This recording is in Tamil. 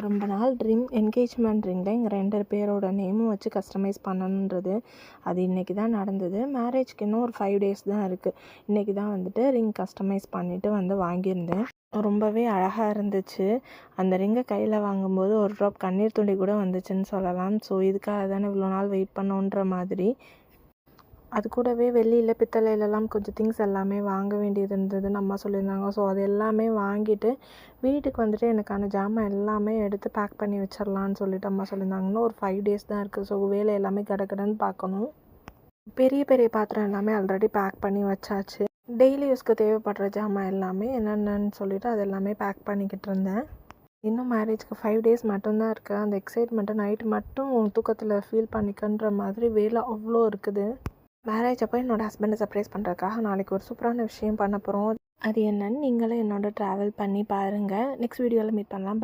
ரொம்ப நாள் ட்ரீம் என்கேஜ்மெண்ட் ரிங்கில் எங்கள் 2 பேரோட நேமும் வச்சு கஸ்டமைஸ் பண்ணணுன்றது. அது இன்றைக்கி தான் நடந்தது. மேரேஜ்க்கு இன்னும் ஒரு 5 டேஸ் தான் இருக்குது. இன்றைக்கி தான் வந்துட்டு ரிங் கஸ்டமைஸ் பண்ணிவிட்டு வந்து வாங்கியிருந்தேன். ரொம்பவே அழகாக இருந்துச்சு. அந்த ரிங்கை கையில் வாங்கும்போது ஒரு ட்ராப் கண்ணீர் துளி கூட வந்துச்சுன்னு சொல்லலாம். ஸோ இதுக்காக தானே இவ்வளோ நாள் வெயிட் பண்ணோன்ற மாதிரி. அது கூடவே வெள்ளியில் பித்தளையிலலாம் கொஞ்சம் திங்ஸ் எல்லாமே வாங்க வேண்டியது இருந்ததுன்னு அம்மா சொல்லியிருந்தாங்க. ஸோ அது எல்லாமே வாங்கிட்டு வீட்டுக்கு வந்துட்டு எனக்கான ஜாமான் எல்லாமே எடுத்து பேக் பண்ணி வச்சிடலான்னு சொல்லிட்டு அம்மா சொல்லியிருந்தாங்க. இன்னும் ஒரு 5 டேஸ் தான் இருக்குது. ஸோ வேலை எல்லாமே கடகடன்னு பார்க்கணும். பெரிய பெரிய பாத்திரம் எல்லாமே ஆல்ரெடி பேக் பண்ணி வச்சாச்சு. டெய்லி யூஸ்க்கு தேவைப்படுற ஜாமான் எல்லாமே என்னென்னு சொல்லிட்டு அது எல்லாமே பேக் பண்ணிக்கிட்டு இருந்தேன். இன்னும் மேரேஜ்க்கு 5 டேஸ் மட்டும்தான் இருக்குது. அந்த எக்ஸைட்மெண்ட்டை நைட்டு மட்டும் தூக்கத்தில் ஃபீல் பண்ணிக்கன்ற மாதிரி வேலை அவ்வளோ இருக்குது. மேரேஜ் அப்போ என்னோடய ஹஸ்பண்டை சர்ப்ரைஸ் பண்ணுறதுக்காக நாளைக்கு ஒரு சூப்பரான விஷயம் பண்ண போகிறோம். அது என்னன்னு நீங்களும் என்னோட ட்ராவல் பண்ணி பாருங்கள். நெக்ஸ்ட் வீடியோவில் மீட் பண்ணலாம்.